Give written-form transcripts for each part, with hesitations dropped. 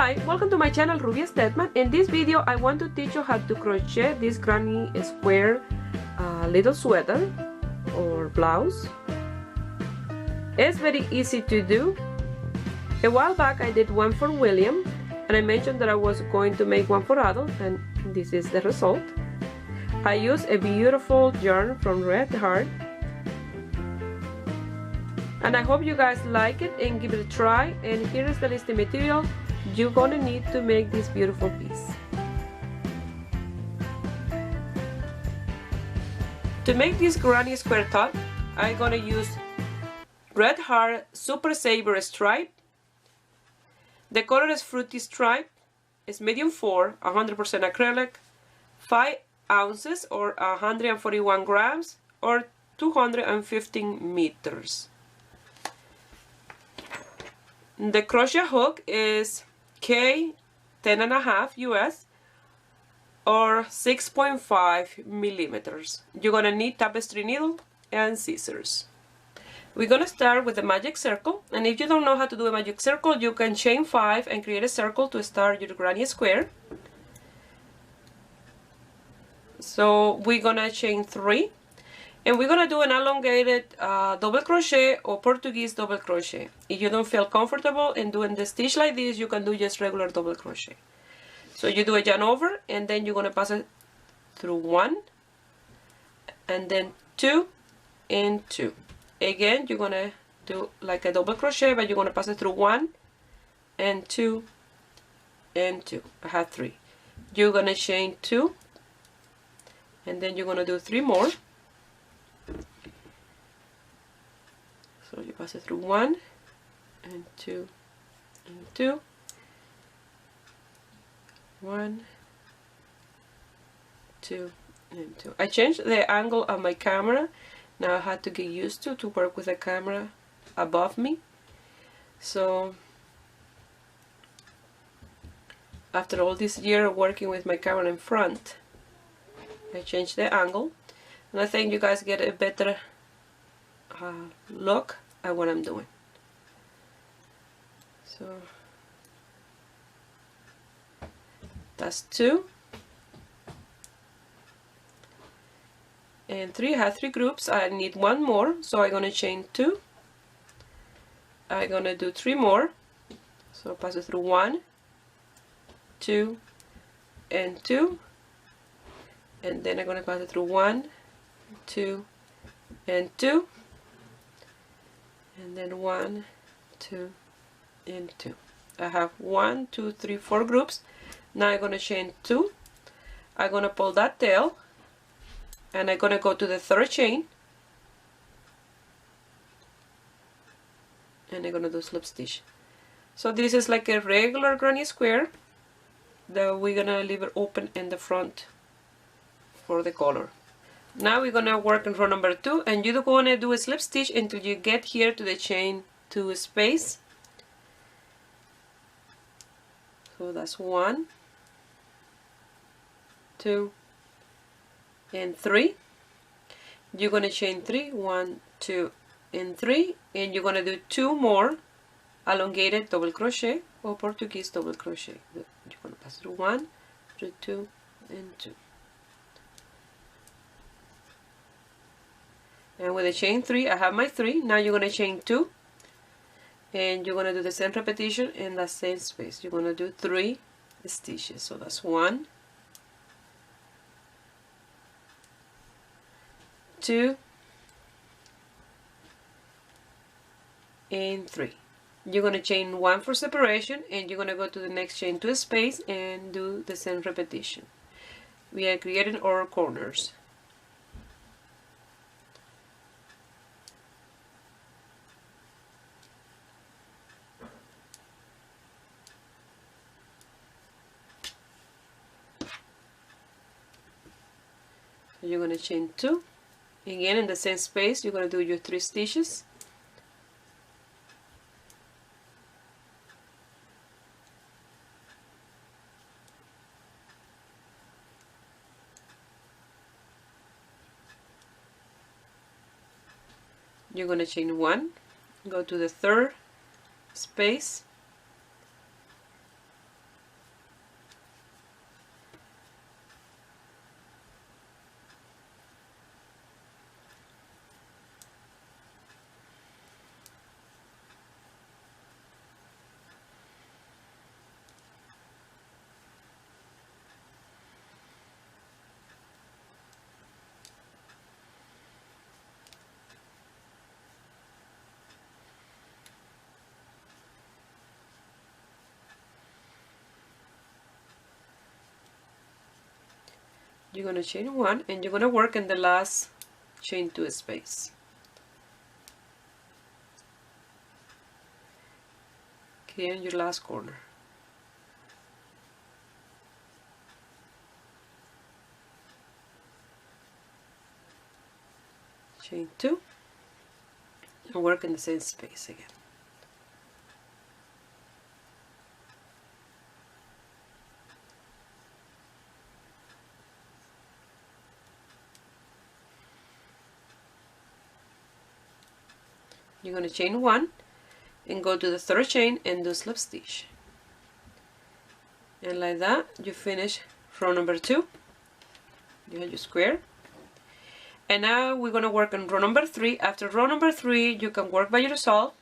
Hi, welcome to my channel Ruby Stedman. In this video I want to teach you how to crochet this granny square little sweater or blouse. It's very easy to do. A while back I did one for William and I mentioned that I was going to make one for adults, and this is the result. I used a beautiful yarn from Red Heart, and I hope you guys like it and give it a try. And here is the list of material you're gonna need to make this beautiful piece. To make this granny square top, I'm gonna use Red Heart Super Saver stripe. The color is Fruity Stripe. It's medium 4, 100% acrylic, 5 ounces or 141 grams or 215 meters. The crochet hook is K 10.5 US or 6.5 millimeters. You're gonna need tapestry needle and scissors. We're gonna start with the magic circle, and if you don't know how to do a magic circle, you can chain 5 and create a circle to start your granny square. So we're gonna chain 3, and we're gonna do an elongated double crochet or Portuguese double crochet. If you don't feel comfortable in doing the stitch like this, you can do just regular double crochet. So you do a yarn over, and then you're gonna pass it through 1, and then 2 and 2. Again, you're gonna do like a double crochet, but you're gonna pass it through 1 and 2 and 2. I have 3. You're gonna chain 2, and then you're gonna do 3 more. So you pass it through 1 and 2 and 2, 1, 2 and 2. I changed the angle of my camera. Now I had to get used to work with the camera above me. So after all this year working with my camera in front, I changed the angle, and I think you guys get a better look at what I'm doing. So that's 2 and 3. I have 3 groups. I need 1 more, so I'm gonna chain 2. I'm gonna do 3 more, so pass it through 1, 2 and 2, and then I'm gonna pass it through 1, 2 and 2, and then 1, 2 and 2. I have 1, 2, 3, 4 groups. Now I'm gonna chain 2. I'm gonna pull that tail, and I'm gonna go to the 3rd chain, and I'm gonna do slip stitch. So this is like a regular granny square that we're gonna leave it open in the front for the color. Now we're gonna work in row number 2, and you're gonna do a slip stitch until you get here to the chain 2 space. So that's 1, 2 and 3. You're gonna chain 3, 1, 2 and 3, and you're gonna do 2 more elongated double crochet or Portuguese double crochet. You're gonna pass through 1, through 2 and 2. And with the chain 3, I have my 3. Now you're gonna chain 2, and you're gonna do the same repetition in that same space. You're gonna do 3 stitches. So that's 1, 2 and 3. You're gonna chain 1 for separation, and you're gonna go to the next chain 2 space and do the same repetition. We are creating our corners. You're going to chain 2. Again, in the same space, you're going to do your 3 stitches. You're going to chain 1, go to the 3rd space, you're going to chain 1 and you're going to work in the last chain 2 space. Here in your last corner. Chain 2 and work in the same space again. You're going to chain 1 and go to the third chain and do slip stitch. And like that, you finish row number 2. You have your square. And now we're going to work on row number 3. After row number 3, you can work by yourself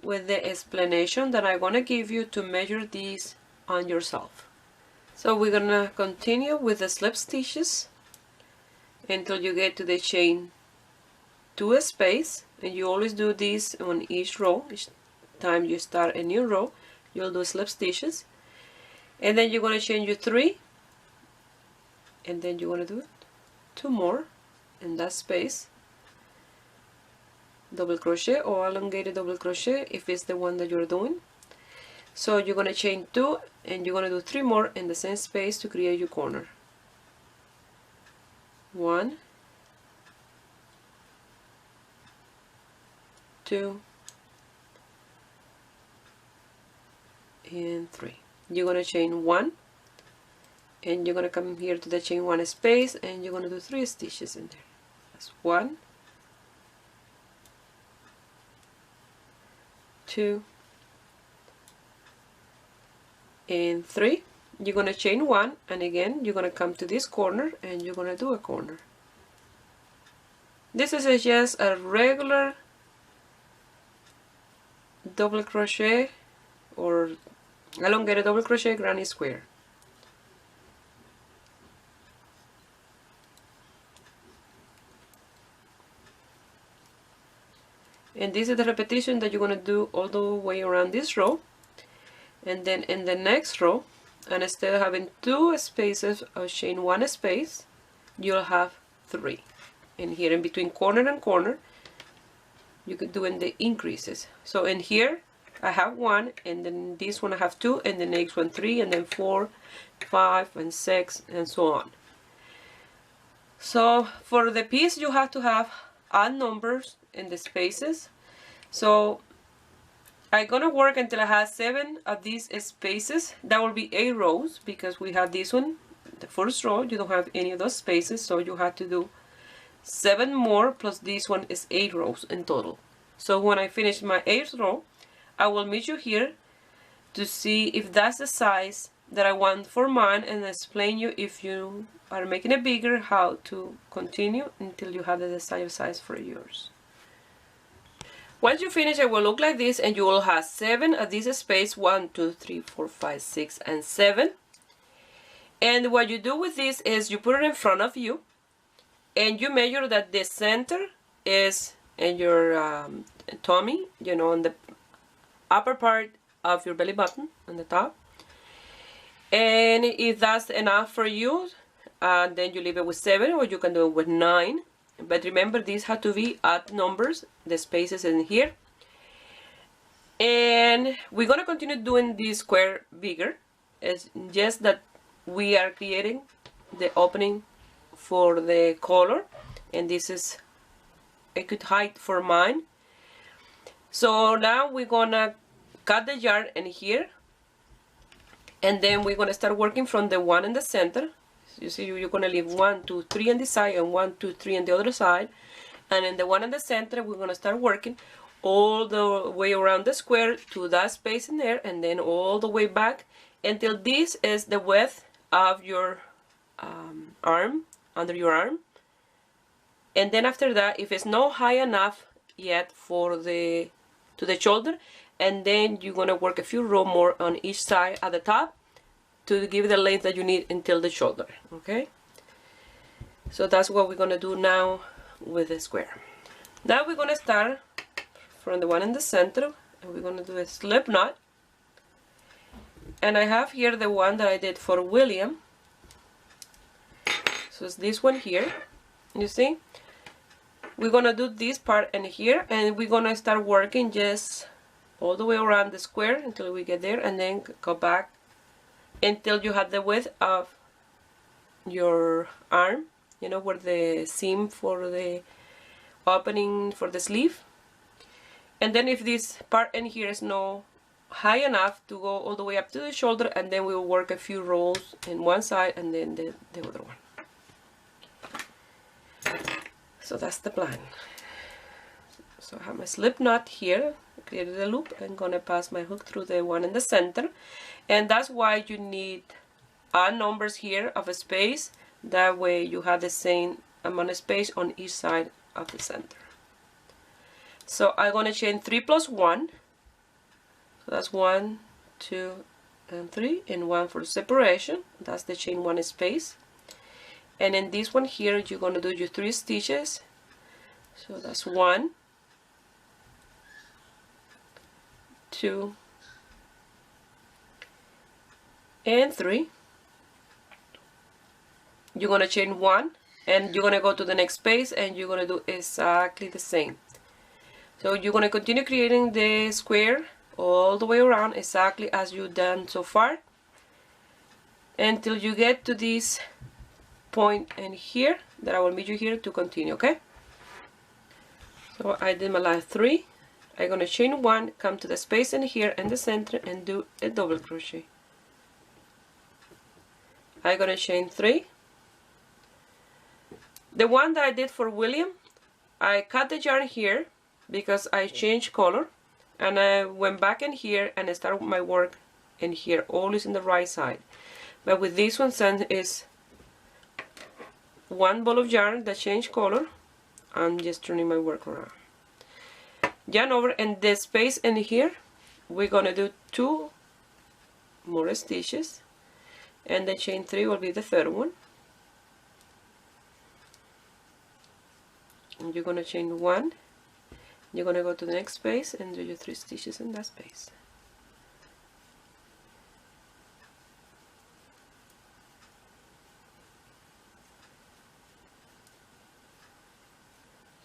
with the explanation that I'm going to give you to measure these on yourself. So we're going to continue with the slip stitches until you get to the chain 2 space. And you always do this on each row. Each time you start a new row, you'll do slip stitches. And then you're going to chain your 3. And then you're going to do 2 more in that space. Double crochet or elongated double crochet if it's the one that you're doing. So you're going to chain 2 and you're going to do 3 more in the same space to create your corner. 1, 2, and 3. You're going to chain 1 and you're going to come here to the chain 1 space and you're going to do 3 stitches in there. That's 1, 2, and 3. You're going to chain 1 and again you're going to come to this corner and you're going to do a corner. This is just a regular double crochet or elongated double crochet granny square. And this is the repetition that you're going to do all the way around this row. And then in the next row, and instead of having 2 spaces of chain 1 space, you'll have 3. And here in between corner and corner, you could do in the increases. So in here I have 1, and then this one I have 2, and the next one 3, and then 4, 5, and 6, and so on. So for the piece you have to have odd numbers in the spaces. So I'm gonna work until I have 7 of these spaces. That will be 8 rows because we have this one, the first row, you don't have any of those spaces, so you have to do 7 more plus this one is 8 rows in total. So when I finish my 8th row, I will meet you here to see if that's the size that I want for mine and explain you if you are making it bigger how to continue until you have the desired size for yours. Once you finish, it will look like this and you will have 7 of this space, 1, 2, 3, 4, 5, 6, and 7. And what you do with this is you put it in front of you and you measure that the center is in your tummy, you know, on the upper part of your belly button on the top. And if that's enough for you, then you leave it with 7, or you can do it with 9. But remember, these have to be odd numbers, the spaces in here. And we're going to continue doing this square bigger. It's just that we are creating the opening for the color. And this is a good height for mine. So now we're going to cut the yarn in here. And then we're going to start working from the one in the center. You see, you're going to leave 1, 2, 3 on this side and 1, 2, 3 on the other side. And in the one in the center, we're going to start working all the way around the square to that space in there, and then all the way back until this is the width of your arm, under your arm. And then after that, if it's not high enough yet for to the shoulder, and then you're going to work a few rows more on each side at the top to give the length that you need until the shoulder. Okay, so that's what we're going to do now with the square. Now we're going to start from the one in the center, and we're going to do a slip knot. And I have here the one that I did for William. So it's this one here, you see. We're gonna do this part in here, and we're gonna start working just all the way around the square until we get there, and then go back until you have the width of your arm, you know, where the seam for the opening for the sleeve. And then if this part in here is not high enough to go all the way up to the shoulder, and then we will work a few rows in one side and then the other one. So that's the plan. So I have my slip knot here, created a loop. I'm gonna pass my hook through the one in the center, and that's why you need odd numbers here of a space. That way you have the same amount of space on each side of the center. So I'm gonna chain 3 plus 1. So that's 1, 2, and 3, and 1 for separation. That's the chain 1 space. And in this one here, you're gonna do your 3 stitches. So that's 1, 2, and 3. You're gonna chain 1, and you're gonna go to the next space, and you're gonna do exactly the same. So you're gonna continue creating the square all the way around exactly as you've done so far until you get to this point in here that I will meet you here to continue, okay? So I did my last 3. I'm gonna chain 1, come to the space in here in the center and do a double crochet. I'm gonna chain 3. The one that I did for William, I cut the yarn here because I changed color, and I went back in here and I started my work in here, always in the right side. But with this one, since it's one ball of yarn that changed color, I'm just turning my work around. Yarn over, and the space in here, we're gonna do 2 more stitches, and the chain 3 will be the third one. And you're gonna chain 1. You're gonna go to the next space and do your 3 stitches in that space.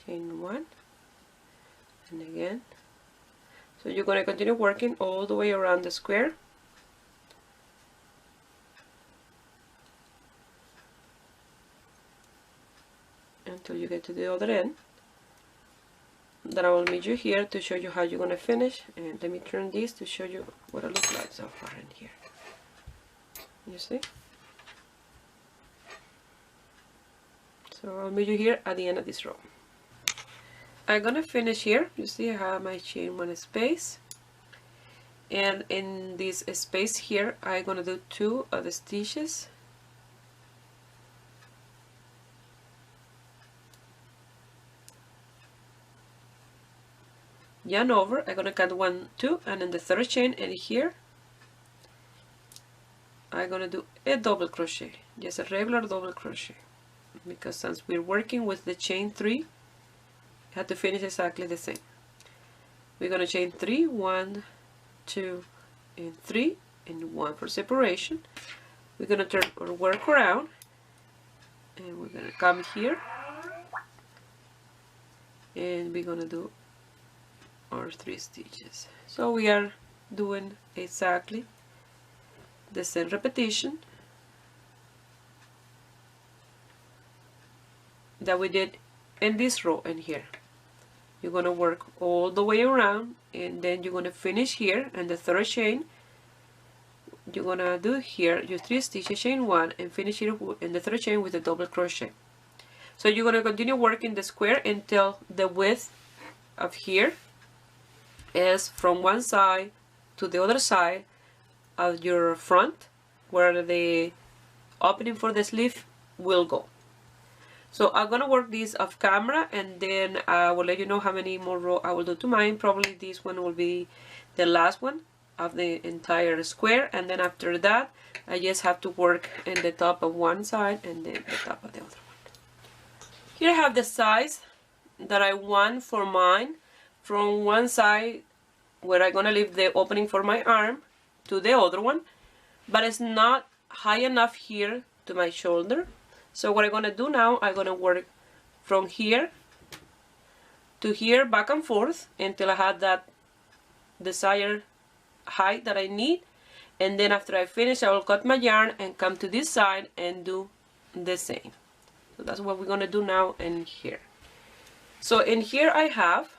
Chain 1, and again. So you're gonna continue working all the way around the square. Until you get to the other end. Then I will meet you here to show you how you're going to finish, and let me turn this to show you what it looks like so far in here. You see? So I'll meet you here at the end of this row. I'm going to finish here. You see I have my chain 1 space, and in this space here I'm going to do 2 of the stitches. Yarn over, I'm gonna cut 1, 2, and in the third chain in here I'm gonna do a double crochet, just a regular double crochet, because since we're working with the chain 3, you have to finish exactly the same. We're gonna chain 3, 1, 2, and 3, and 1 for separation. We're gonna turn our work around, and we're gonna come here, and we're gonna do our 3 stitches. So we are doing exactly the same repetition that we did in this row in here. You're going to work all the way around, and then you're going to finish here in the third chain. You're going to do here your 3 stitches, chain 1, and finish it in the third chain with a double crochet. So you're going to continue working the square until the width of here is from one side to the other side of your front, where the opening for the sleeve will go. So I'm gonna work this off camera, and then I will let you know how many more rows I will do to mine. Probably this one will be the last one of the entire square, and then after that I just have to work in the top of one side and then the top of the other one. Here I have the size that I want for mine, from one side where I'm gonna leave the opening for my arm to the other one, but it's not high enough here to my shoulder, So what I'm gonna do now, I'm gonna work from here to here, back and forth, until I have that desired height that I need. And then after I finish, I will cut my yarn and come to this side and do the same. So that's what we're gonna do now in here. So in here I have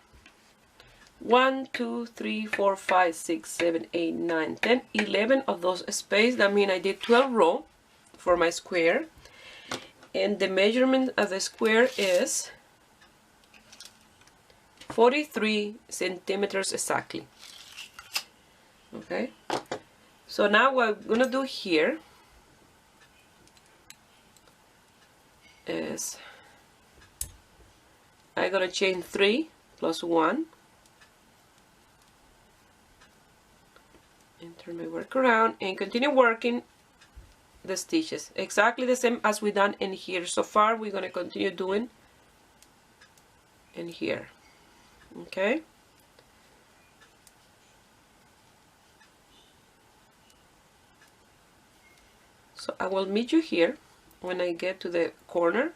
1, 2, 3, 4, 5, 6, 7, 8, 9, 10, 11 of those spaces. That means I did 12 rows for my square. And the measurement of the square is 43 centimeters exactly. Okay. So now what I'm gonna do here is I'm gonna chain 3 plus 1 and turn my work around and continue working the stitches exactly the same as we done in here. So far we're gonna continue doing in here. Okay. So I will meet you here when I get to the corner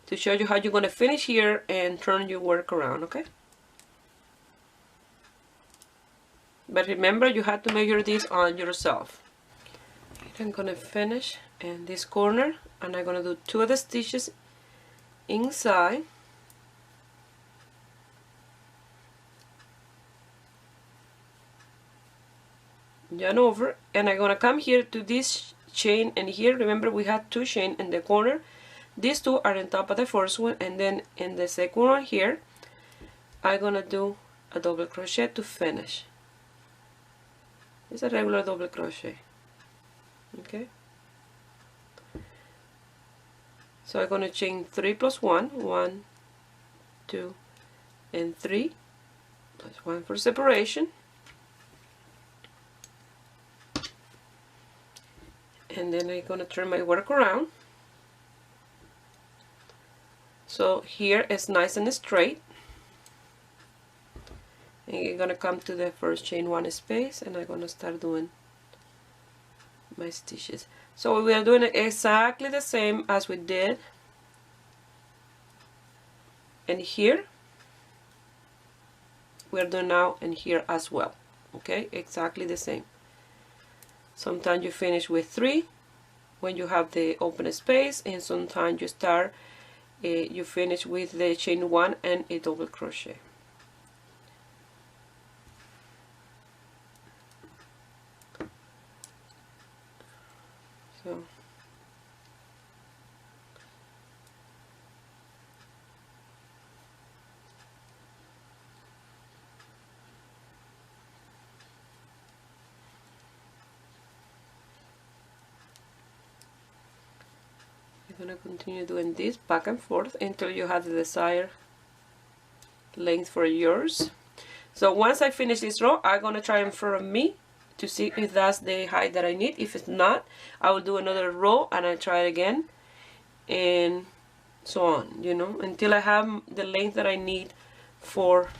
to show you how you're going to finish here and turn your work around, okay? But remember, you have to measure this on yourself. I'm going to finish in this corner and I'm going to do 2 of the stitches inside. Yarn over, and I'm gonna come here to this chain, and here remember we had 2 chains in the corner. These 2 are on top of the first one, and then in the second one here I'm gonna do a double crochet to finish. It's a regular double crochet. Okay, so I'm gonna chain 3 plus 1, 1, 2 and 3 plus 1 for separation. And then I'm going to turn my work around. So here it's nice and straight. And you're going to come to the first chain 1 space and I'm going to start doing my stitches. So we are doing it exactly the same as we did in here. We are doing now in here as well. Okay, exactly the same. Sometimes you finish with 3 when you have the open space, and sometimes you start, you finish with the chain 1 and a double crochet. So you're going to continue doing this back and forth until you have the desired length for yours. So once I finish this row, I'm going to try in front of me to see if that's the height that I need. If it's not, I will do another row and I'll try it again, and so on, you know, until I have the length that I need for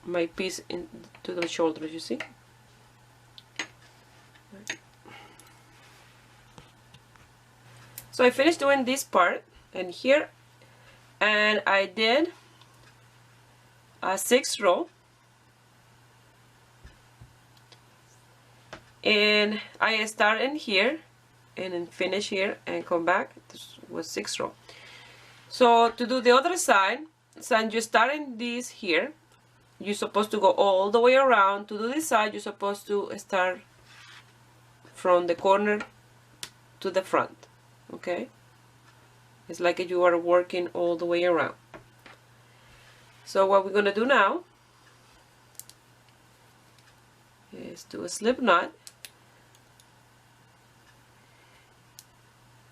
my piece into the shoulders, you see. So I finished doing this part and here, and I did a 6th row, and I start in here and then finish here and come back. This was 6th row. So to do the other side, since you start in this here, you're supposed to go all the way around. To do this side, you're supposed to start from the corner to the front. Okay, it's like if you are working all the way around. So what we're gonna do now is do a slip knot,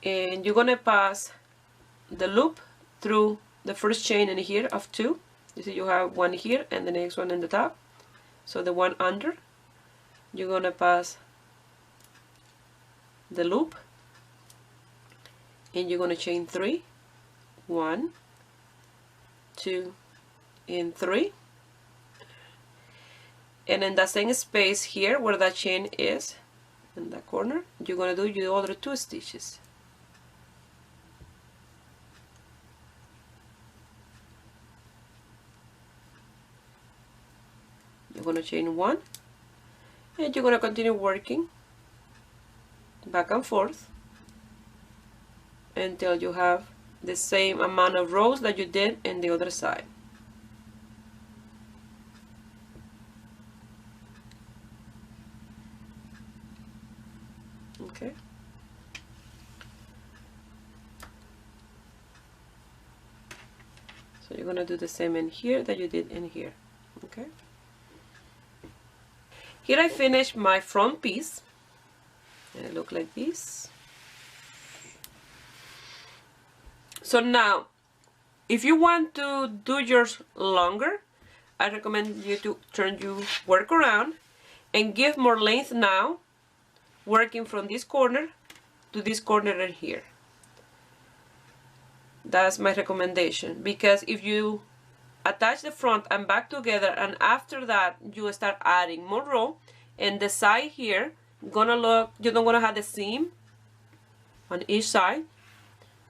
and you're gonna pass the loop through the first chain in here of 2. You see you have one here and the next one in the top. So the one under, you're gonna pass the loop, and you're going to chain 3, 1, 2 and 3, and in that same space here where that chain is in that corner, you're going to do your other 2 stitches. you're going to chain 1, and you're going to continue working back and forth until you have the same amount of rows that you did in the other side. Okay. So you're going to do the same in here that you did in here. Okay. Here I finished my front piece, and it looks like this. So now, if you want to do yours longer, I recommend you to turn your work around and give more length now, working from this corner to this corner and here. That's my recommendation, because if you attach the front and back together and after that you start adding more row, and the side here gonna look, you don't gonna have the seam on each side,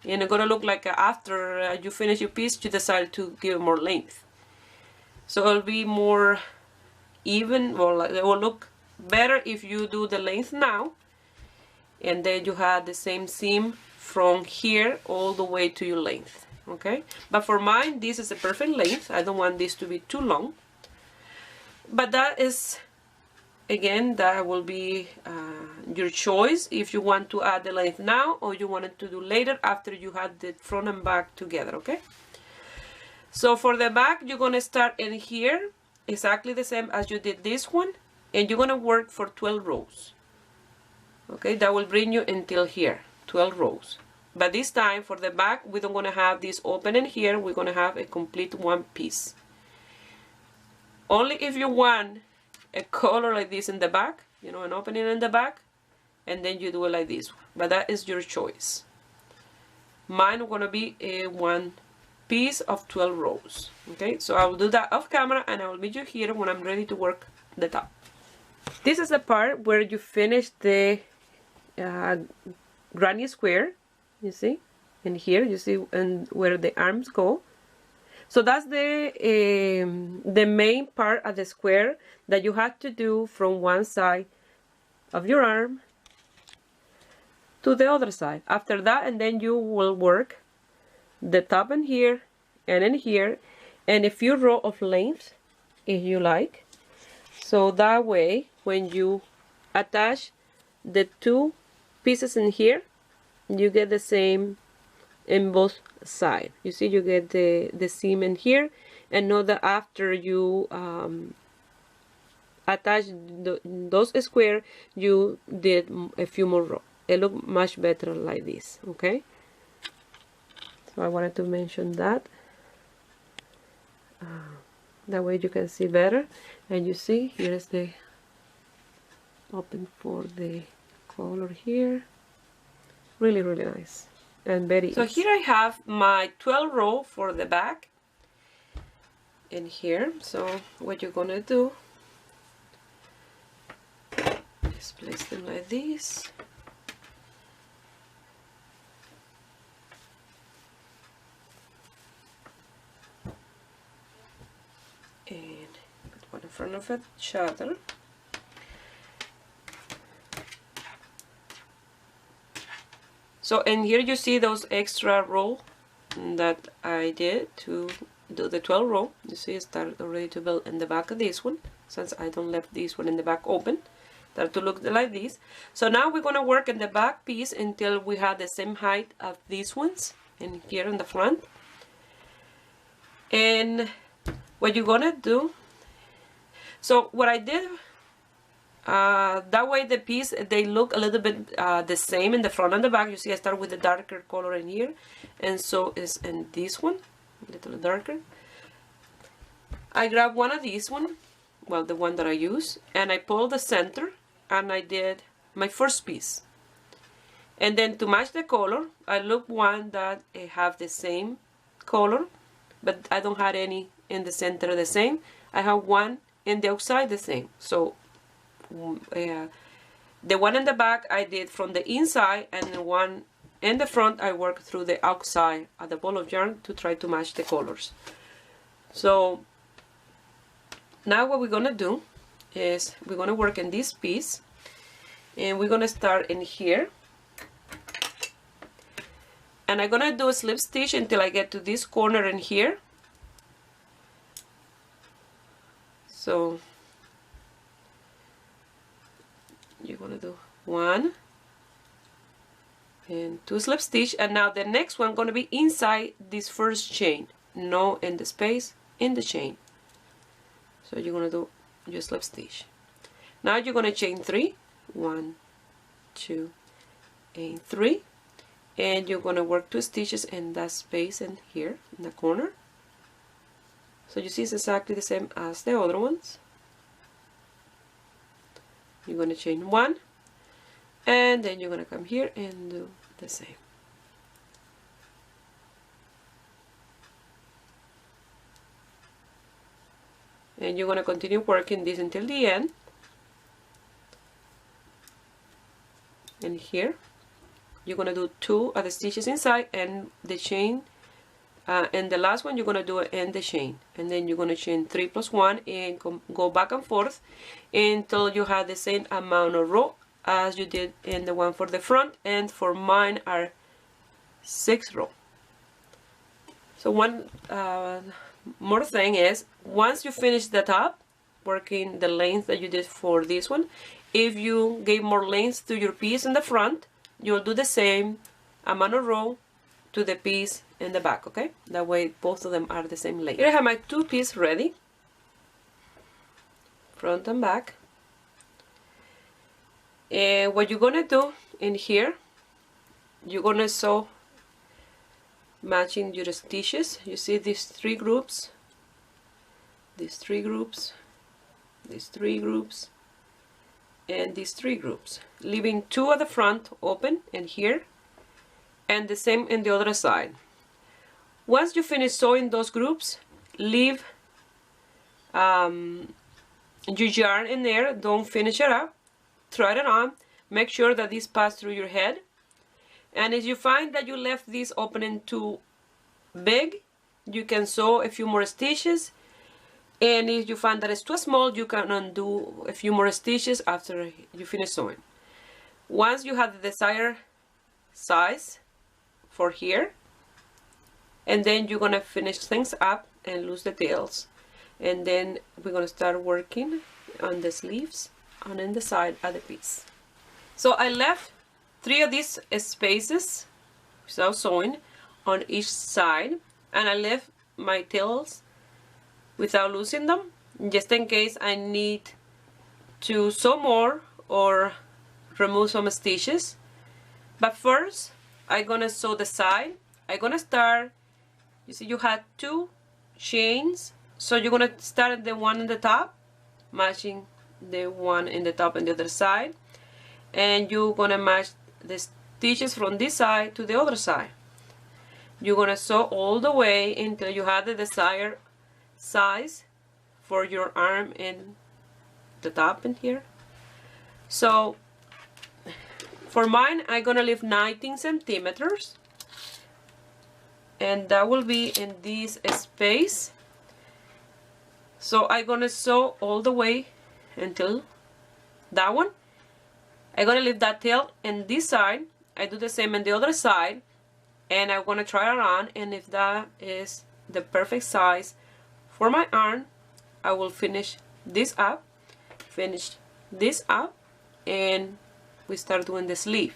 and it's gonna look like after you finish your piece you decide to give more length. So it'll be more even, or it will look better if you do the length now, and then you have the same seam from here all the way to your length. Okay, but for mine this is a perfect length. I don't want this to be too long, but that is, again, that will be your choice if you want to add the length now or you want it to do later after you had the front and back together. Okay, so for the back you're going to start in here exactly the same as you did this one, and you're going to work for 12 rows. Okay, that will bring you until here, 12 rows. But this time for the back we don't want to have this opening here, we're going to have a complete one piece. Only if you want a color like this in the back, you know, an opening in the back, and then you do it like this, but that is your choice. Mine is going to be a one piece of 12 rows. Okay, so I will do that off camera and I will meet you here when I'm ready to work the top. This is the part where you finish the granny square, you see, and here you see, and where the arms go. So that's the main part of the square that you have to do from one side of your arm to the other side. After that, and then you will work the top in here and in here, and a few rows of length if you like. So that way, when you attach the two pieces in here, you get the same in both sides. You see, you get the seam in here, and know that after you attach those squares, you did a few more rows. It looks much better like this. Okay, so I wanted to mention that. That way you can see better, and you see here is the open for the color here. Really nice and very so easy. Here I have my 12 row for the back in here. So what you're gonna do is place them like this, and put one in front of each other. So in here you see those extra row that I did to do the 12 row. You see I started already to build in the back of this one, since I don't left this one in the back open. That to look like this. So now we're gonna work in the back piece until we have the same height of these ones in here in the front. And what you're gonna do, so what I did, that way the piece, they look a little bit the same in the front and the back. You see I start with the darker color in here, and so is in this one, a little darker. I grab one of these one, well, the one that I use, and I pull the center, and I did my first piece. And then to match the color, I look one that have the same color, but I don't have any in the center the same. I have one in the outside the same. So the one in the back I did from the inside, and the one in the front I worked through the outside of the ball of yarn to try to match the colors. So now what we're gonna do is we're gonna work in this piece, and we're gonna start in here, and I'm gonna do a slip stitch until I get to this corner in here. So you're gonna do 1 and 2 slip stitch, and now the next one gonna be inside this first chain, no in the space in the chain. So you're gonna do your slip stitch. Now you're gonna chain 3, 1, 2, and 3, and you're gonna work 2 stitches in that space in here in the corner. So you see it's exactly the same as the other ones. You're gonna chain 1, and then you're gonna come here and do the same. And you're gonna continue working this until the end. And here you're gonna do 2 of the stitches inside and the chain, and the last one you're gonna do it in the chain, and then you're gonna chain 3 plus 1 and go back and forth until you have the same amount of row as you did in the one for the front, and for mine are 6 row. So one more thing is, once you finish the top, working the length that you did for this one, if you gave more length to your piece in the front, you'll do the same amount of row to the piece in the back, okay? That way both of them are the same length. Here I have my 2 pieces ready, front and back. And what you're gonna do in here, you're gonna sew matching your stitches. You see these 3 groups, these 3 groups, these 3 groups, and these 3 groups, leaving 2 at the front open and here, and the same in the other side. Once you finish sewing those groups, leave your yarn in there, don't finish it up, try it on, make sure that this passes through your head, and if you find that you left this opening too big, you can sew a few more stitches, and if you find that it's too small, you can undo a few more stitches after you finish sewing. Once you have the desired size for here, and then you're gonna finish things up and loose the tails, and then we're gonna start working on the sleeves and in the side of the piece. So I left 3 of these spaces without sewing on each side, and I left my tails without losing them, just in case I need to sew more or remove some stitches. But first I'm gonna sew the side. I'm gonna start, you see you had 2 chains, so you're gonna start at the one in the top, matching the one in the top and the other side, and you're gonna match the stitches from this side to the other side. You're gonna sew all the way until you have the desired size for your arm in the top in here. So for mine, I'm gonna leave 19 centimeters, and that will be in this space. So I'm gonna sew all the way until that one. I'm gonna leave that tail in this side. I do the same on the other side, and I'm gonna try it on, and if that is the perfect size for my arm, I will finish this up, and we start doing the sleeve.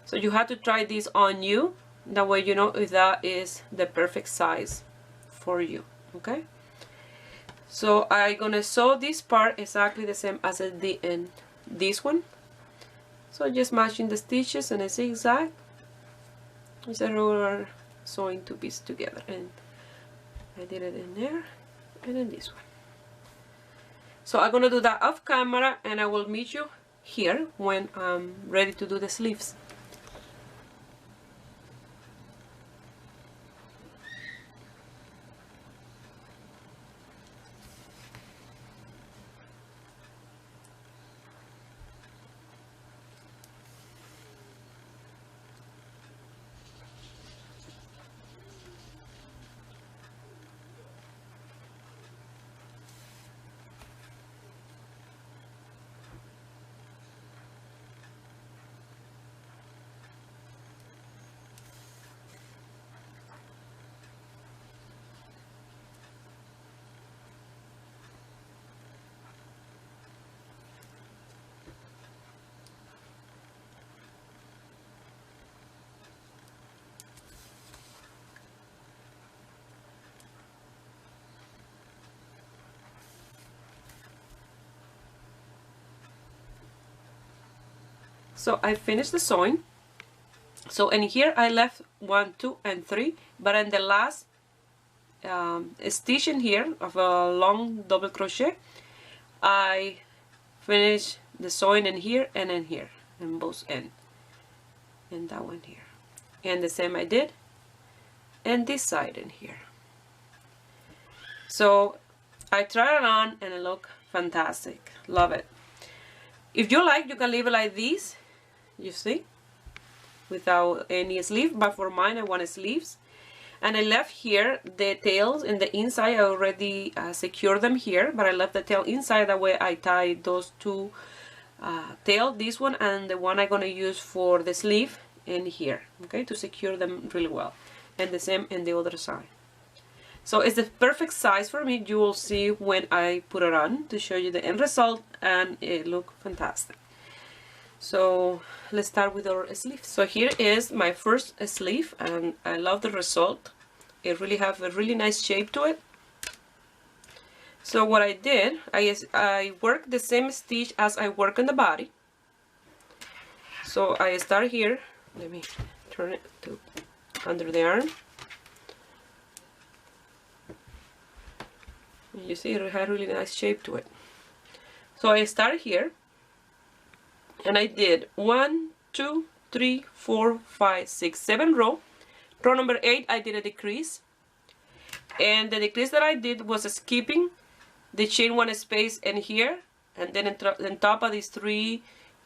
So you have to try this on you, that way you know if that is the perfect size for you, okay? So I'm gonna sew this part exactly the same as I did in this one. So just matching the stitches in a zigzag. It's a regular sewing 2 pieces together, and I did it in there and in this one. So I'm gonna do that off camera, and I will meet you here when I'm ready to do the sleeves. So I finished the sewing. So in here I left 1, 2, and 3, but in the last stitch in here of a long double crochet, I finished the sewing in here and in here, in both ends, and that one here, and the same I did and this side in here. So I tried it on and it looked fantastic. Love it. If you like, you can leave it like this, you see, without any sleeve, but for mine I want sleeves. And I left here the tails in the inside. I already secured them here, but I left the tail inside. That way I tied those two tails, this one and the one I'm going to use for the sleeve in here, okay, to secure them really well. And the same in the other side. So it's the perfect size for me. You will see when I put it on to show you the end result, and it looks fantastic. So let's start with our sleeve. So here is my first sleeve, and I love the result. It really has a really nice shape to it. So what I did, I worked the same stitch as I work on the body. So I start here. Let me turn it to under the arm. You see it has a really nice shape to it. So I start here. And I did 1, 2, 3, 4, 5, 6, 7 row. Row number 8 I did a decrease, and the decrease that I did was skipping the chain 1 space in here, and then on top of these 3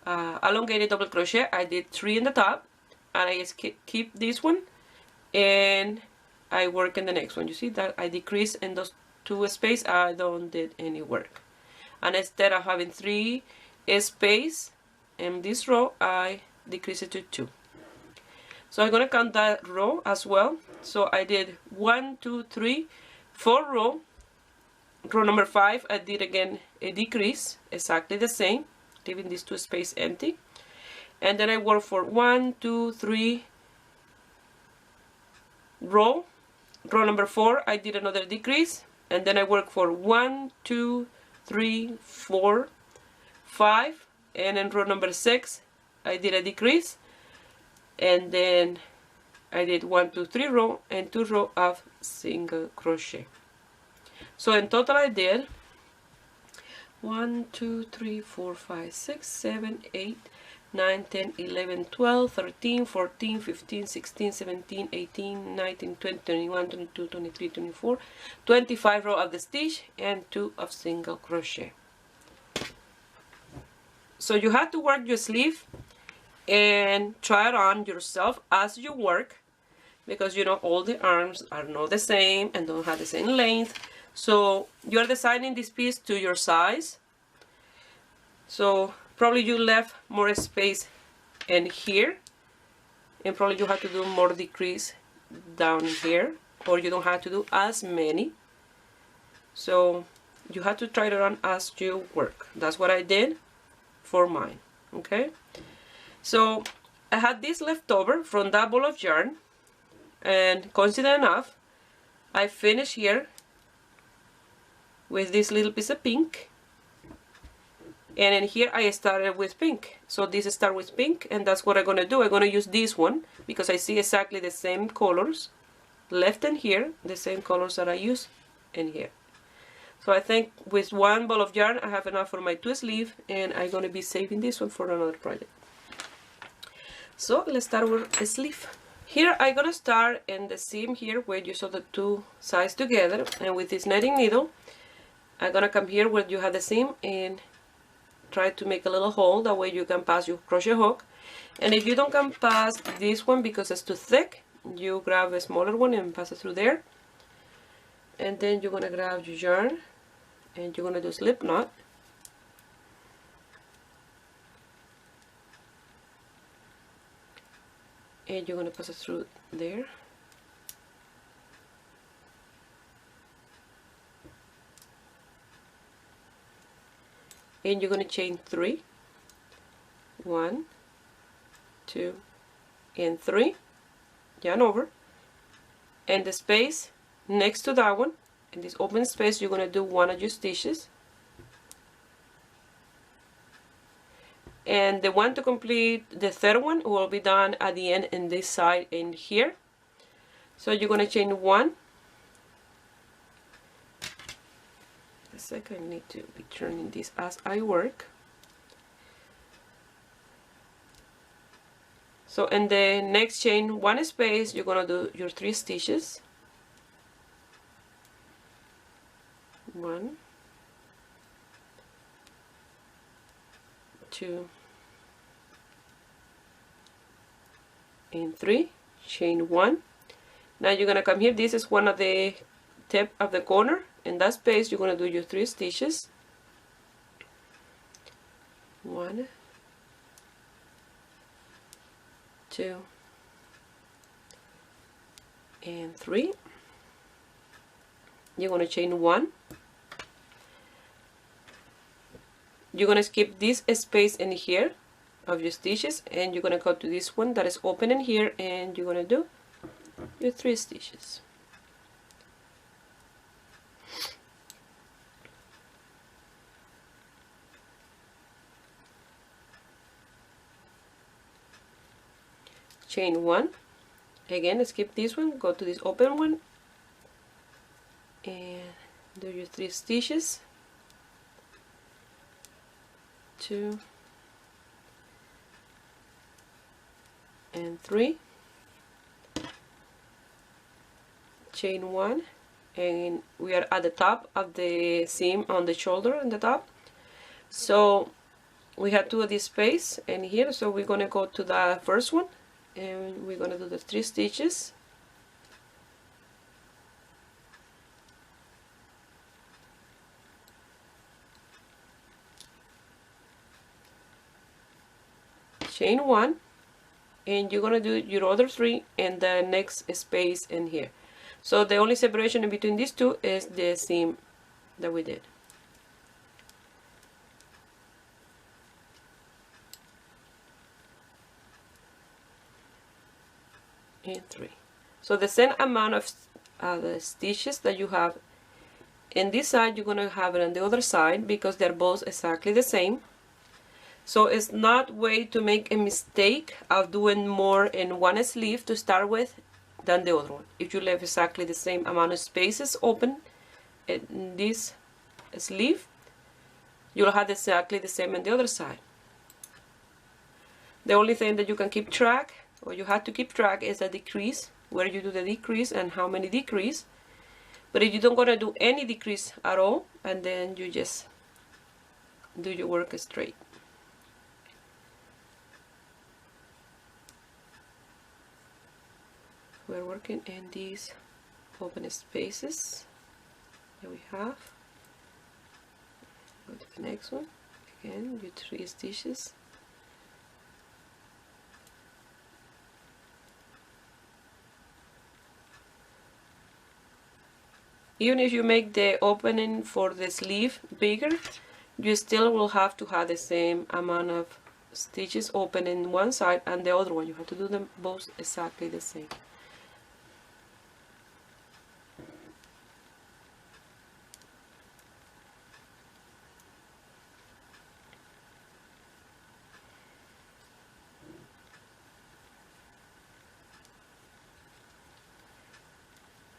elongated double crochet I did 3 in the top, and I keep this one and I work in the next one. You see that I decrease in those 2 spaces. I don't did any work, and instead of having 3 space in this row, I decrease it to 2. So I'm gonna count that row as well. So I did 1, 2, 3, 4 row. Row number 5 I did again a decrease, exactly the same, leaving these 2 spaces empty, and then I work for 1, 2, 3 row. Row number 4 I did another decrease, and then I work for 1, 2, 3, 4, 5, and in row number 6 I did a decrease, and then I did 1, 2, 3 row and 2 row of single crochet. So in total I did 1, 2, 3, 4, 5, 6, 7, 8, 9, 10, 11, 12, 13, 14, 15, 16, 17, 18, 19, 20, 21, 22, 23, 24, 25 row of the stitch and 2 of single crochet. So you have to work your sleeve and try it on yourself as you work, because you know all the arms are not the same and don't have the same length. So you're designing this piece to your size. So probably you left more space in here, and probably you have to do more decrease down here, or you don't have to do as many. So you have to try it on as you work. That's what I did for mine. Okay, so I had this left over from that ball of yarn, and coincident enough I finished here with this little piece of pink, and in here I started with pink. So this start with pink, and that's what I'm gonna do. I'm gonna use this one because I see exactly the same colors left in here, the same colors that I use in here. So I think with one ball of yarn I have enough for my 2 sleeve, and I'm going to be saving this one for another project. So let's start with a sleeve. Here I'm going to start in the seam here where you sew the 2 sides together, and with this knitting needle I'm going to come here where you have the seam and try to make a little hole. That way you can pass your crochet hook, and if you don't come past this one because it's too thick, you grab a smaller one and pass it through there, and then you're going to grab your yarn and you're going to do slip knot, and you're going to pass it through there, and you're going to chain 3, 1, 2, and 3, yarn over, and the space next to that one, in this open space, you're going to do 1 of your stitches, and the one to complete the third one will be done at the end in this side in here. So you're going to chain 1. A second, I need to be turning this as I work. So in the next chain 1 space, you're going to do your 3 stitches. 1, 2, and 3. Chain 1. Now you're going to come here. This is one of the tip of the corner. In that space, you're going to do your 3 stitches. 1, 2, and 3. You're going to chain 1. You're going to skip this space in here of your stitches, and you're going to go to this one that is open in here, and you're going to do your 3 stitches. Chain 1. Again, skip this one, go to this open one, and do your 3 stitches. 2 and 3. Chain 1, and we are at the top of the seam on the shoulder on the top. So we have 2 of this space in here, so we're going to go to the first one, and we're going to do the 3 stitches. Chain 1, and you're going to do your other 3 in the next space in here. So the only separation in between these 2 is the seam that we did. And 3. So the same amount of the stitches that you have in this side, you're going to have it on the other side, because they're both exactly the same. So it's not way to make a mistake of doing more in one sleeve to start with than the other one. If you leave exactly the same amount of spaces open in this sleeve, you'll have exactly the same on the other side. The only thing that you can keep track, or you have to keep track, is the decrease, where you do the decrease and how many decrease. But if you don't gonna do any decrease at all, and then you just do your work straight. We're working in these open spaces that we have. Go to the next one. Again, your 3 stitches. Even if you make the opening for the sleeve bigger, you still will have to have the same amount of stitches open in one side and the other one. You have to do them both exactly the same.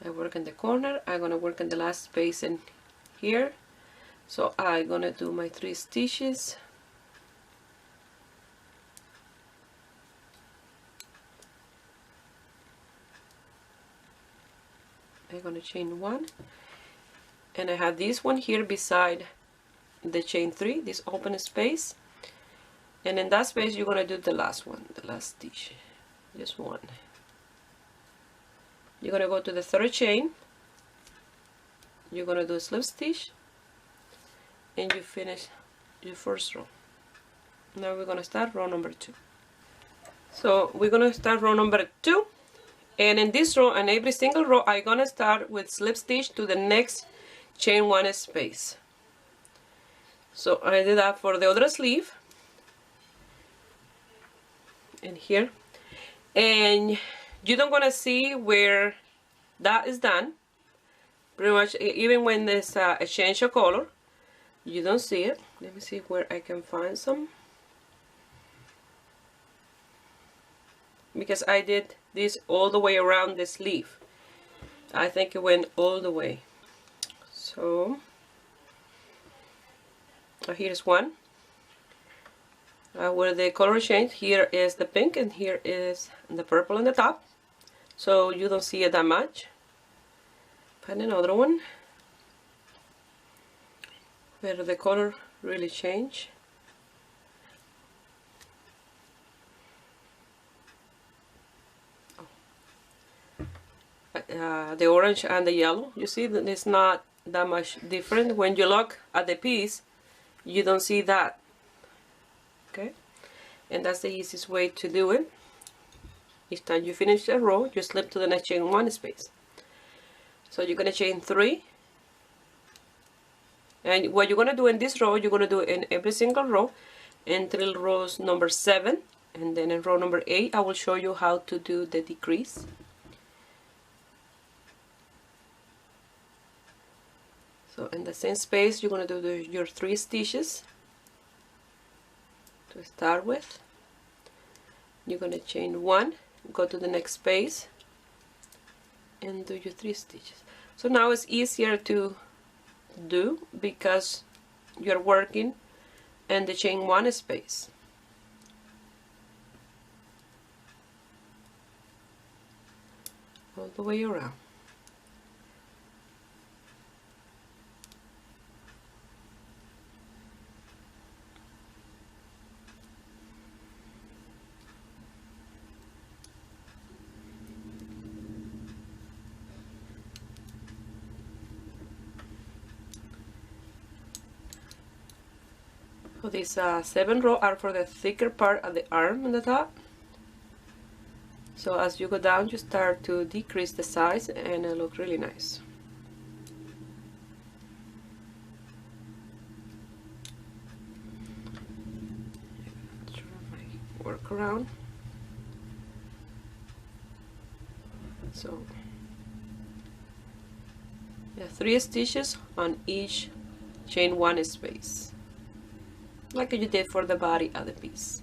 I work in the corner. I'm gonna work in the last space in here. So I'm gonna do my 3 stitches. I'm gonna chain 1, and I have this one here beside the chain 3, this open space, and in that space you're gonna do the last one, the last stitch, just one. You're going to go to the 3rd chain, you're going to do a slip stitch, and you finish your first row. Now we're going to start row number 2. So we're going to start row number 2, and in this row, and every single row, I'm going to start with slip stitch to the next chain 1 space. So I did that for the other sleeve, and here, and you don't want to see where that is done. Pretty much, even when there's a change of color, you don't see it. Let me see where I can find some. because I did this all the way around the sleeve. I think it went all the way. So here's one where the color change. Here is the pink and here is the purple on the top, so you don't see it that much. And another one where the color really change. The orange and the yellow, you see that it's not that much different. When you look at the piece, you don't see that. Okay, and that's the easiest way to do it. Each time you finish a row, you slip to the next chain one space. So you're going to chain 3, and what you're going to do in this row, you're going to do it in every single row until rows number 7, and then in row number 8 I will show you how to do the decrease. So in the same space, you're going to do your 3 stitches to start with. You're going to chain 1, go to the next space, and do your 3 stitches. So now it's easier to do because you're working in the chain 1 space. All the way around. So these 7 rows are for the thicker part of the arm on the top. So as you go down, you start to decrease the size and it looks really nice. Try my work around. So 3 stitches on each chain 1 space, like you did for the body of the piece.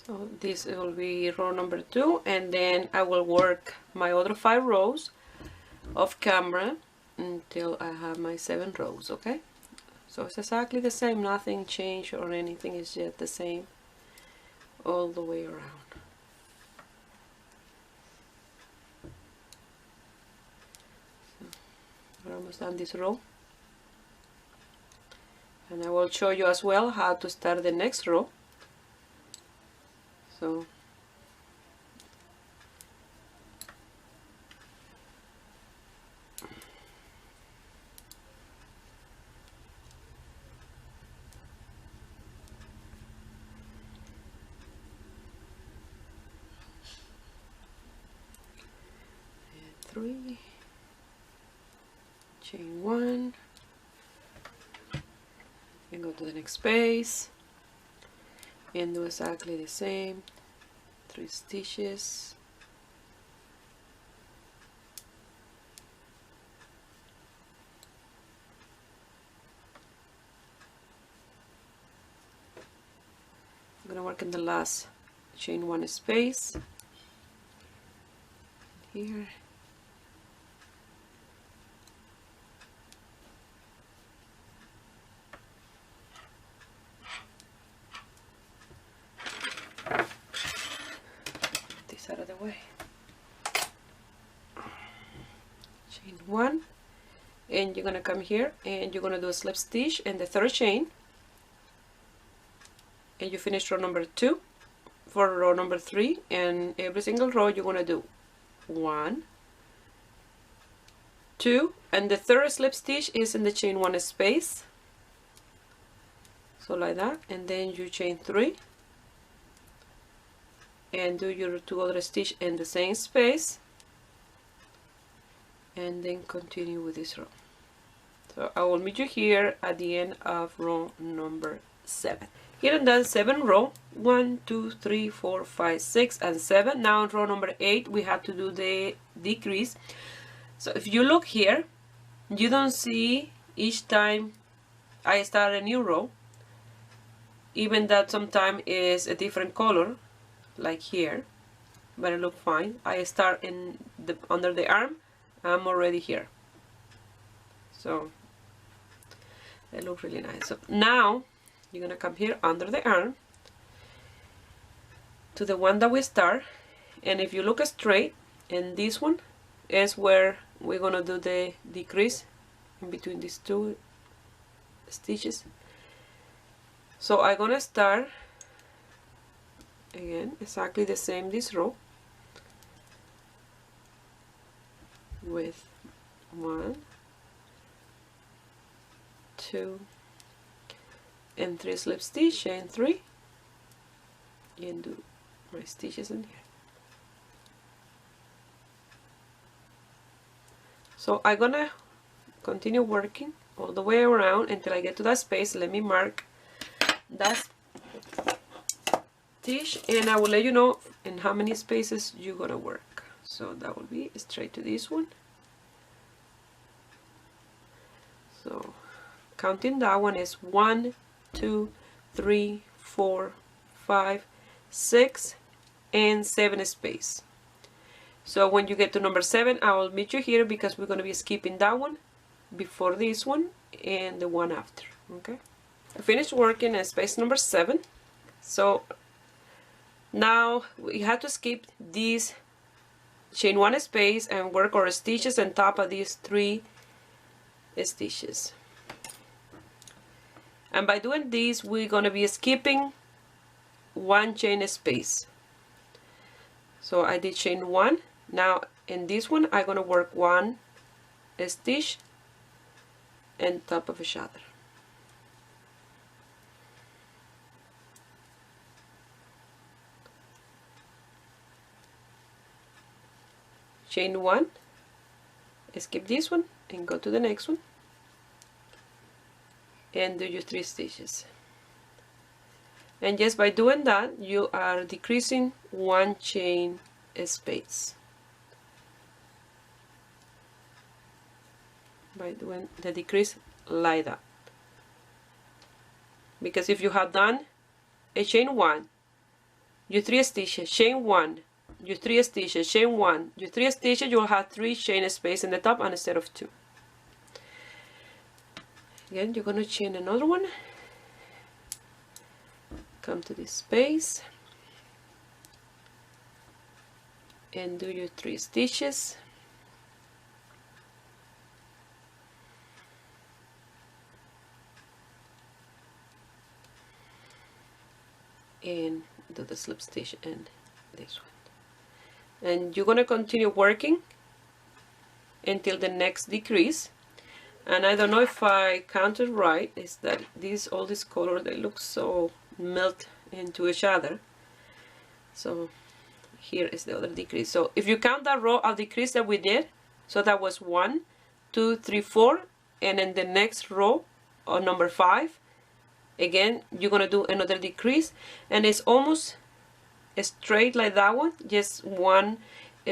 So this will be row number 2, and then I will work my other 5 rows off camera until I have my 7 rows, okay? So it's exactly the same, nothing changed or anything, is yet the same all the way around. So we're almost done this row, and I will show you as well how to start the next row. So and 3, chain 1, and go to the next space and do exactly the same, 3 stitches, I'm gonna work in the last chain 1 space here. Out of the way. Chain 1, and you're gonna come here and you're gonna do a slip stitch in the 3rd chain, and you finish row number 2 for row number 3, and every single row you're gonna do 1, 2, and the 3rd slip stitch is in the chain 1 space, so like that, and then you chain 3, and do your 2 other stitch in the same space, and then continue with this row. So I will meet you here at the end of row number 7. Here in that 7 row, 1, 2, 3, 4, 5, 6, and 7. Now in row number 8, we have to do the decrease. So if you look here, you don't see each time I start a new row, even that sometimes is a different color, like here, but it look fine. I start in the under the arm, I'm already here. So they look really nice. So now you're gonna come here under the arm to the one that we start, and if you look straight, and this one is where we're gonna do the decrease in between these 2 stitches. So I'm gonna start again exactly the same this row with 1, 2, and 3 slip stitch, chain 3, and do my stitches in here. So I'm gonna continue working all the way around until I get to that space. Let me mark that stitch, and I will let you know in how many spaces you're gonna work. So that will be straight to this one. So counting that one is 1, 2, 3, 4, 5, 6, and 7 space. So when you get to number 7, I will meet you here because we're going to be skipping that one before this one and the one after. Okay, I finished working in space number 7. So now we have to skip this chain 1 space and work our stitches on top of these 3 stitches. And by doing this, we're going to be skipping 1 chain space. So I did chain 1. Now in this one, I'm going to work 1 stitch on top of each other. Chain 1, skip this one and go to the next one and do your 3 stitches. And just by doing that, you are decreasing 1 chain space by doing the decrease like that. Because if you have done a chain 1, your 3 stitches, chain 1, your 3 stitches, chain 1, your 3 stitches, you'll have 3 chain space in the top instead of 2. Again, you're going to chain another one, come to this space and do your 3 stitches, and do the slip stitch in this one. And you're going to continue working until the next decrease. And I don't know if I counted right, is that all these colors, they look so melt into each other. So here is the other decrease. So if you count that row of decrease that we did, so that was 1, 2, 3, 4, and in the next row on number 5, again you're gonna do another decrease, and it's almost straight like that one, just 1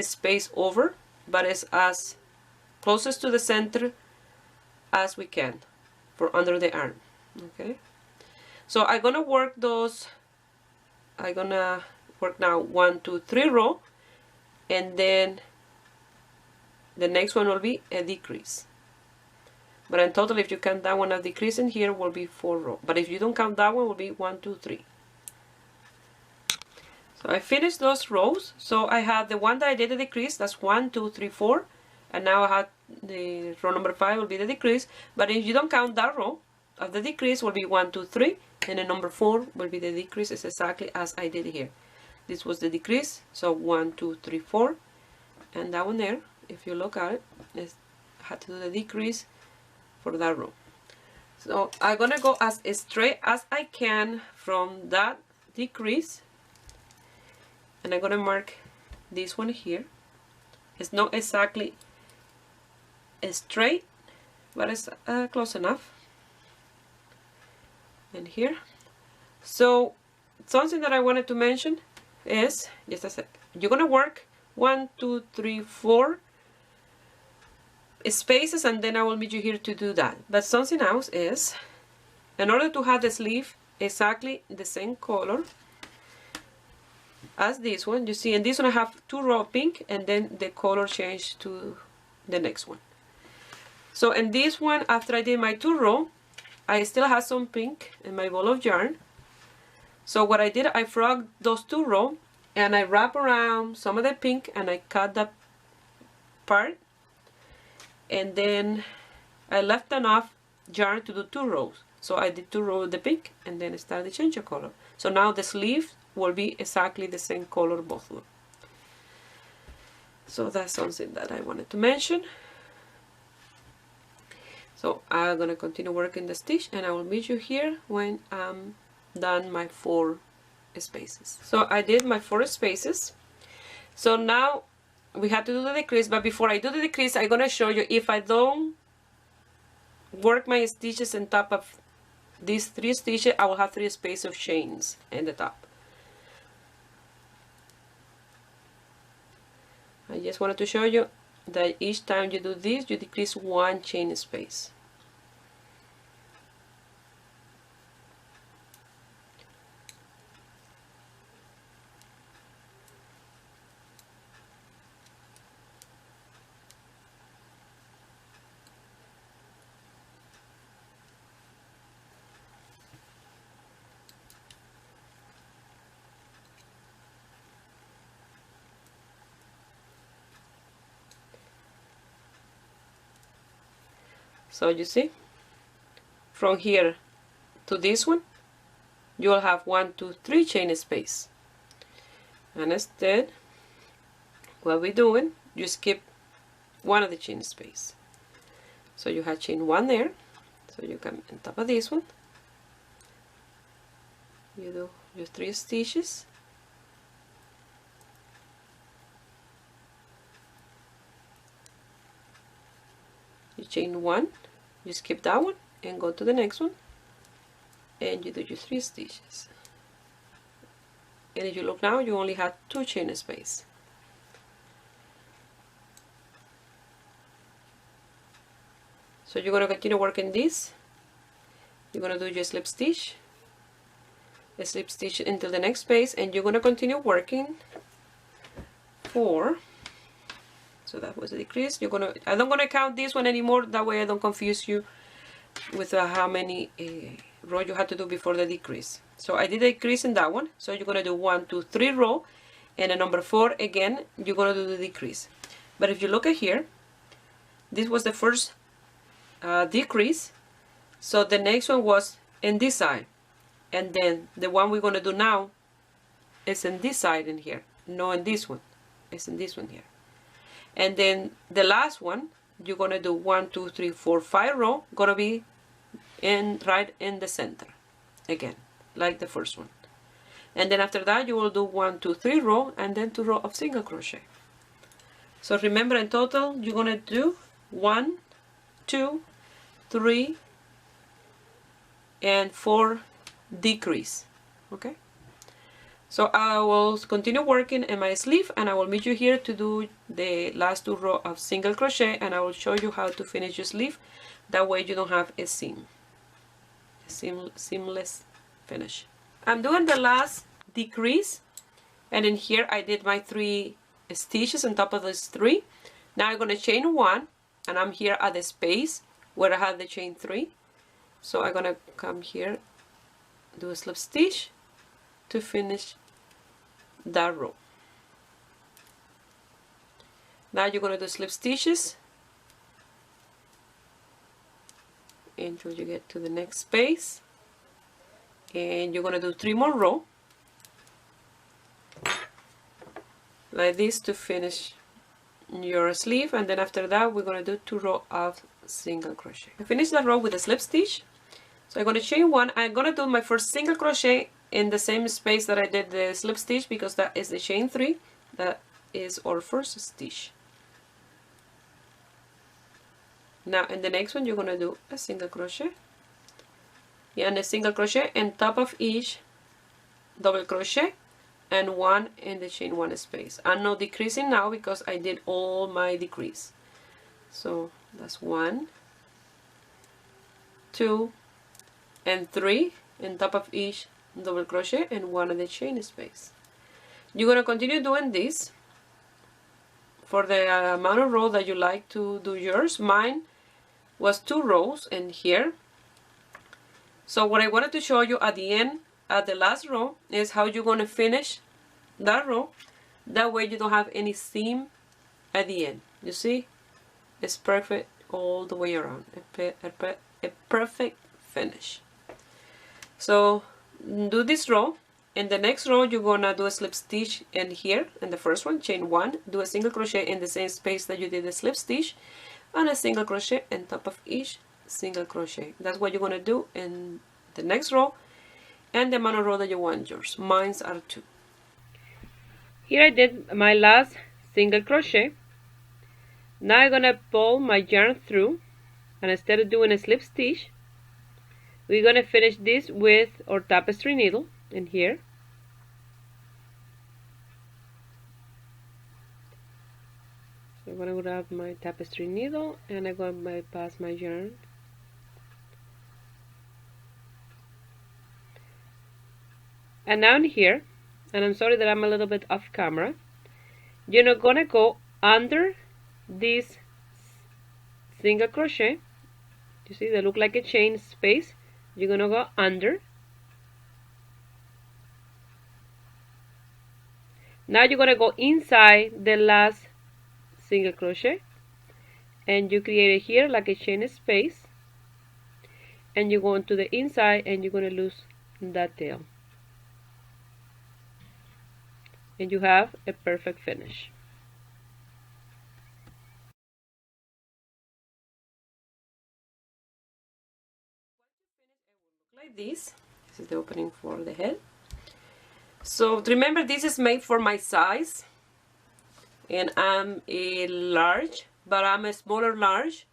space over, but it's as closest to the center as we can for under the arm. Okay, so I'm gonna work those. I'm gonna work now 1, 2, 3 row, and then the next one will be a decrease. But in total, if you count that one as decrease in here, will be 4 rows. But if you don't count that one, will be 1, 2, 3. So I finished those rows. So I have the one that I did a decrease. That's 1, 2, 3, 4. And now I have the row number 5 will be the decrease. But if you don't count that row of the decrease, will be 1, 2, 3. And the number 4 will be the decrease. It's exactly as I did here. This was the decrease. So 1, 2, 3, 4. And that one there, if you look at it, I had to do the decrease for that row. So I'm gonna go as straight as I can from that decrease, and I'm gonna mark this one here. It's not exactly straight, but it's close enough. And here. So something that I wanted to mention is, just a sec, you're gonna work 1, 2, 3, 4 spaces, and then I will meet you here to do that. But something else is, in order to have the sleeve exactly the same color as this one, you see in this one I have 2 rows of pink, and then the color changed to the next one. So in this one, after I did my 2 rows, I still have some pink in my ball of yarn. So what I did, I frogged those 2 rows and I wrap around some of the pink and I cut that part, and then I left enough yarn to do 2 rows. So I did 2 rows of the pink and then I started to change the color. So now the sleeve will be exactly the same color, both of them. So that's something that I wanted to mention. So I'm gonna continue working the stitch, and I will meet you here when I'm done my 4 spaces. So I did my 4 spaces. So now we have to do the decrease, but before I do the decrease, I'm gonna show you, if I don't work my stitches on top of these 3 stitches, I will have 3 spaces of chains in the top. I just wanted to show you that each time you do this, you decrease 1 chain space. So you see, from here to this one, you will have 1, 2, 3 chain space. And instead, what we're doing, you skip one of the chain space. So you have chain 1 there. So you come on top of this one. You do your 3 stitches. You chain 1, you skip that one and go to the next one, and you do your 3 stitches. And if you look now, you only have 2 chain space. So you're going to continue working this. You're going to do your slip stitch, a slip stitch until the next space, and you're going to continue working 4. So that was a decrease. I'm not gonna count this one anymore. That way I don't confuse you with how many rows you had to do before the decrease. So I did a decrease in that one. So you're gonna do 1, 2, 3 rows, and at number 4 again you're gonna do the decrease. But if you look at here, this was the first decrease. So the next one was in this side, and then the one we're gonna do now is in this side in here. No, in this one. It's in this one here. And then the last one, you're gonna do 1, 2, 3, 4, 5 rows, gonna be right in the center again, like the first one. And then after that, you will do 1, 2, 3 rows, and then 2 rows of single crochet. So remember, in total, you're gonna do 1, 2, 3, and 4 decrease. Okay. So I will continue working in my sleeve, and I will meet you here to do the last 2 rows of single crochet, and I will show you how to finish your sleeve. That way you don't have a seamless finish. I'm doing the last decrease, and in here I did my 3 stitches on top of those 3. Now I'm going to chain 1, and I'm here at the space where I had the chain 3. So I'm going to come here, do a slip stitch to finish that row. Now you're going to do slip stitches until you get to the next space, and you're going to do 3 more rows like this to finish your sleeve. And then after that, we're going to do 2 rows of single crochet. I finished that row with a slip stitch, so I'm going to chain 1. I'm going to do my first single crochet in the same space that I did the slip stitch, because that is the chain 3. That is our first stitch. Now in the next one you're going to do a single crochet, and a single crochet on top of each double crochet, and 1 in the chain 1 space. I'm not decreasing now because I did all my decrease. So that's 1, 2, and 3 on top of each double crochet, and 1 in the chain space. You're going to continue doing this for the amount of row that you like to do yours. Mine was 2 rows in here. So what I wanted to show you at the end, at the last row, is how you're going to finish that row. That way you don't have any seam at the end. You see? It's perfect all the way around. A perfect finish. So do this row. In the next row you're gonna do a slip stitch in here, in the first one, chain 1, do a single crochet in the same space that you did the slip stitch, and a single crochet on top of each single crochet. That's what you're gonna do in the next row, and the amount of row that you want yours. Mine's are 2. Here I did my last single crochet. Now I'm gonna pull my yarn through, and instead of doing a slip stitch, we're gonna finish this with our tapestry needle in here. So I'm gonna grab my tapestry needle, and I'm gonna bypass my yarn. And now in here, and I'm sorry that I'm a little bit off camera, you're not gonna go under this single crochet. You see, they look like a chain space. You're gonna go under. Now you're gonna go inside the last single crochet, and you create it here like a chain space, and you go into the inside, and you're gonna lose that tail, and you have a perfect finish. Like this. This is the opening for the head. So remember, this is made for my size, and I'm a large, but I'm a smaller large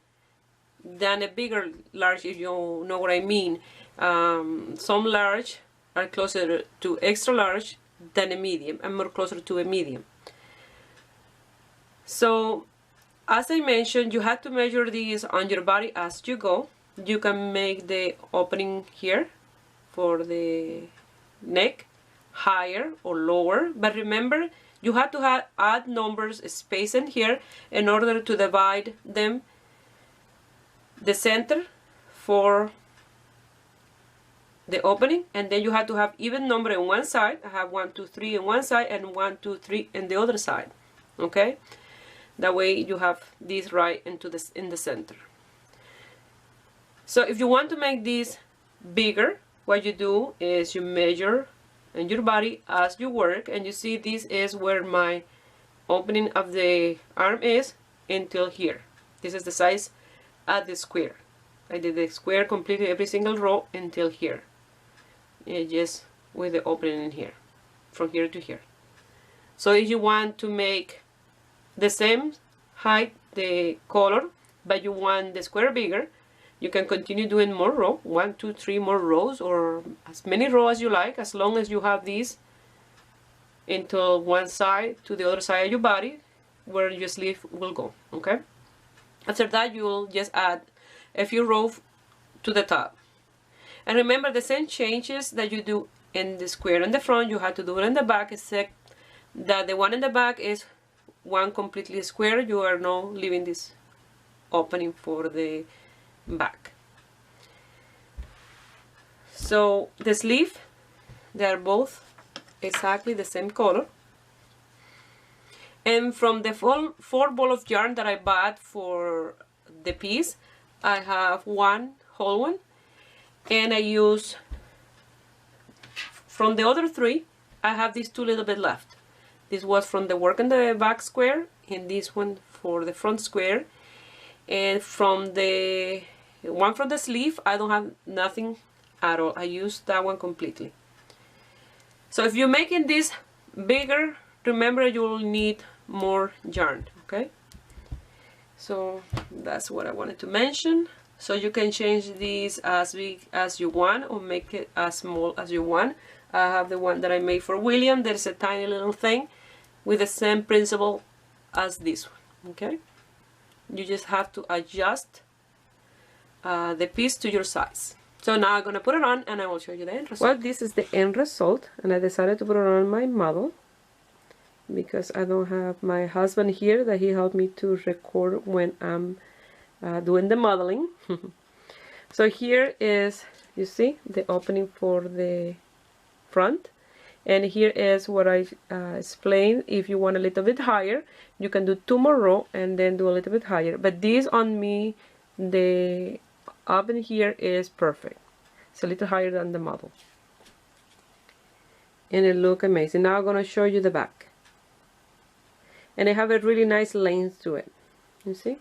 than a bigger large, if you know what I mean. Some large are closer to extra large than a medium. I'm more closer to a medium. So as I mentioned, you have to measure these on your body as you go. You can make the opening here for the neck higher or lower, but remember, you have to add numbers, space in here, in order to divide them, the center for the opening, and then you have to have even number on one side. I have 1, 2, 3 on one side, and 1, 2, 3 in the other side. Okay, that way you have this right into this in the center. So if you want to make this bigger, what you do is you measure in your body as you work, and you see this is where my opening of the arm is until here. This is the size at the square. I did the square completely every single row until here, and just with the opening in here, from here to here. So if you want to make the same height, the color, but you want the square bigger, you can continue doing more row, 1, 2, 3 more rows, or as many rows as you like, as long as you have these until one side to the other side of your body where your sleeve will go. Okay, after that you will just add a few rows to the top, and remember the same changes that you do in the square in the front, you have to do it in the back, except that the one in the back is one completely square. You are now leaving this opening for the back. So the sleeve, they are both exactly the same color, and from the 4 ball of yarn that I bought for the piece, I have 1 whole one, and I use from the other 3, I have these 2 little bit left. This was from the work in the back square, and this one for the front square. And from the one from the sleeve, I don't have nothing at all. I used that one completely. So if you're making this bigger, remember you will need more yarn, okay? So that's what I wanted to mention. So you can change these as big as you want or make it as small as you want. I have the one that I made for William. There's a tiny little thing with the same principle as this one, okay? You just have to adjust the piece to your size. So now I'm going to put it on and I will show you the end result. Well, this is the end result, and I decided to put it on my model because I don't have my husband here that he helped me to record when I'm doing the modeling. So here is, you see, the opening for the front, and here is what I explained. If you want a little bit higher, you can do 2 more rows and then do a little bit higher, but this on me, the open here is perfect. It's a little higher than the model and it looks amazing. Now I'm going to show you the back, and I have a really nice length to it, you see.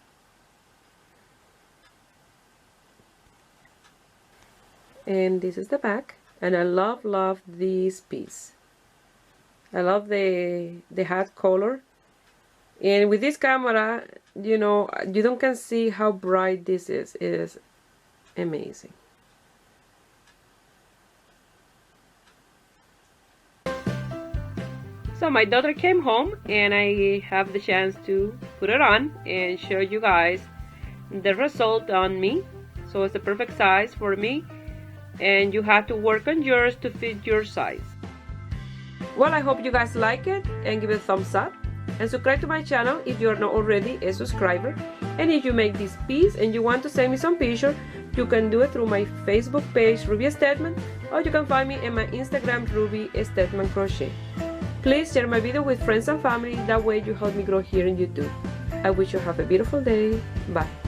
And this is the back, and I love this piece. I love the hat color, and with this camera, you know, you don't can see how bright this is. It is amazing. So my daughter came home and I have the chance to put it on and show you guys the result on me. So it's the perfect size for me, and you have to work on yours to fit your size. Well, I hope you guys like it and give it a thumbs up and subscribe to my channel if you are not already a subscriber. And if you make this piece and you want to send me some picture, you can do it through my Facebook page, Ruby Stedman, or you can find me in my Instagram, Ruby Stedman Crochet. Please share my video with friends and family, that way you help me grow here in YouTube. I wish you have a beautiful day. Bye.